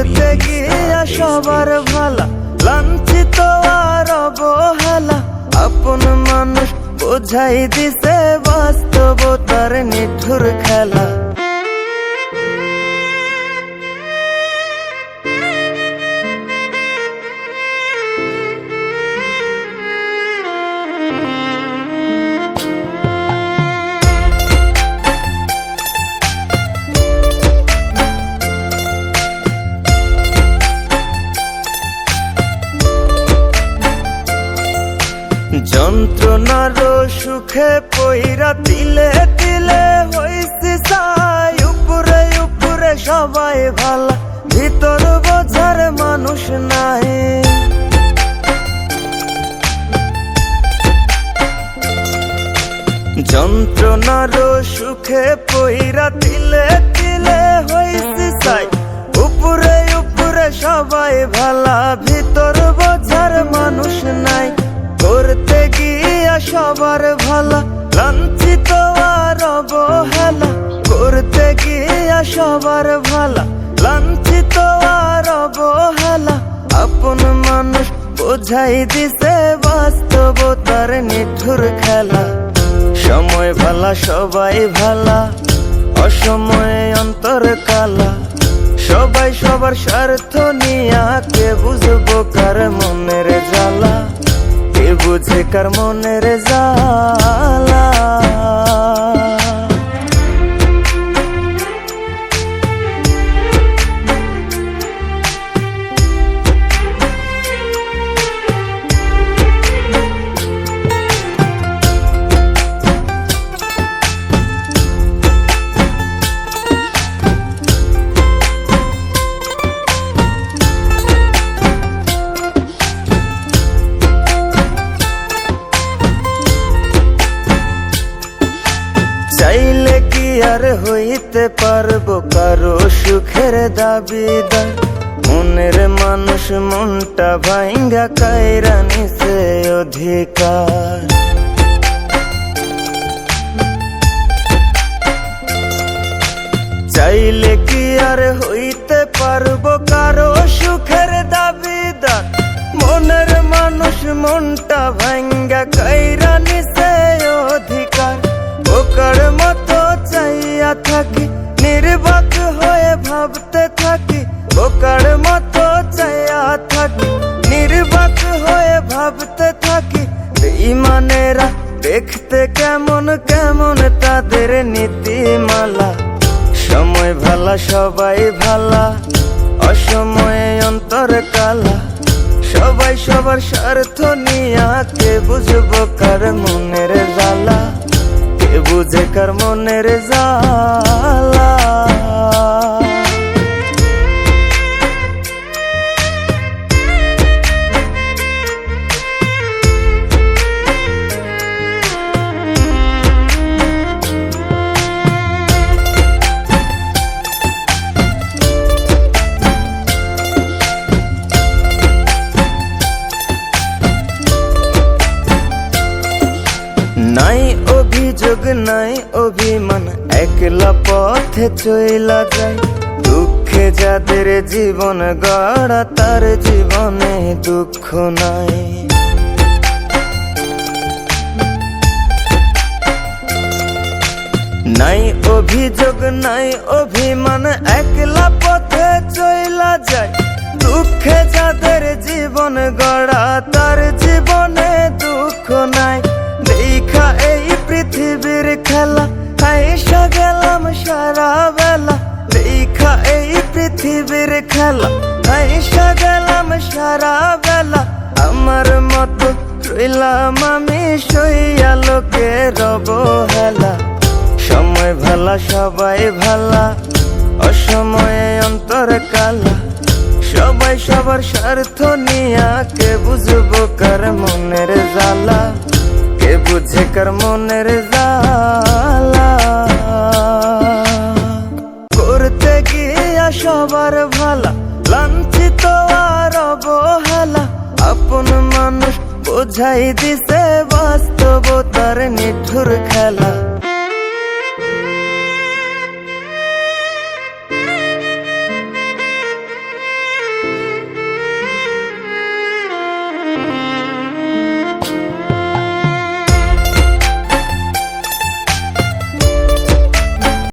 করতে গিয়া সবার ভালা, লাঞ্ছিত আর অবহেলা। আপন মানুষ বোঝাই দিছে বাস্তবতার নিঠুর খেলা। যন্ত্রণার সুখে পইরা তিলে তিলে হইছি ছাই। উপরে উপরে সবাই ভালা, ভিতর বোঝার মানুষ নাই। যন্ত্রণার সুখে পইরা তিলে তিলে হইছি ছাই। উপরে উপরে সবাই ভালা, ভিতর বোঝার মানুষ নাই। করতে গিয়া সবার ভালা, লাঞ্ছিত আর অবহেলা। করতে গিয়া সবার ভালা, লাঞ্ছিত আর অবহেলা। আপন মানুষ বোঝাই দিছে বাস্তবতার নিঠুর খেলা। সময় ভালা সবাই ভালা, অসময়ে অন্তর কালা। সবাই সবার স্বার্থ নিয়া, কে বুঝবো কার মনের জ্বালা। কে বুঝে কার মনের জ্বালা। চাইলে কি আর হইতে পারবো কারো সুখের দাবিদার। মনের মানুষ মনটা ভাঙ্গা কাইরা নিছে অধিকার। চাইলে কি আর হইতে পারবো কারো সুখের দাবিদার। মনের মানুষ মনটা ভাঙ্গা কাইরা নিছে অধিকার। বোকার মতো চাইয়া থাকি, নির্বাক হয়ে ভাবতে থাকি। বোকার মতো চাইয়া থাকি, নির্বাক হয়ে ভাবতে থাকি। বেঈমানেরা দেখতে কেমন কেমন তাদের নীতিমালা। সময় ভালা সবাই ভালা, অসময়ে অন্তর কালা। সবাই সবার স্বার্থ নিয়া, কে বুঝবো কার মনের জ্বালা। কে বুঝে কার মনের জ্বালা। নাই অভিযোগ নাই অভিমান, একলা পথে চইলা যায়। দুঃখে যাদের জীবন গড়া, তার জীবনে দুঃখ নাই। নাই অভিযোগ নাই অভিমান, একলা পথে চইলা যায়। দুঃখে যাদের জীবন গড়া, তার জীবনে দুঃখ নাই। দেখা এই পৃথিবীর খেলা, আইসা গেলাম সারা বেলা। দেখা এই পৃথিবীর খেলা, আইসা গেলাম সারা বেলা। আমার মতো রইলাম আমি সইয়া, লোকের অবহেলা। সময় ভালা সবাই ভালা, অসময়ে অন্তর কালা। সবাই সবার স্বার্থ নিয়া, কে বুঝবো কার মনের জ্বালা। কে বুঝে কার মনের জ্বালা। করতে গিয়া সবার ভালা, লাঞ্ছিত আর অবহেলা। আপন মানুষ বোঝাই দিছে বাস্তবতার নিঠুর খেলা।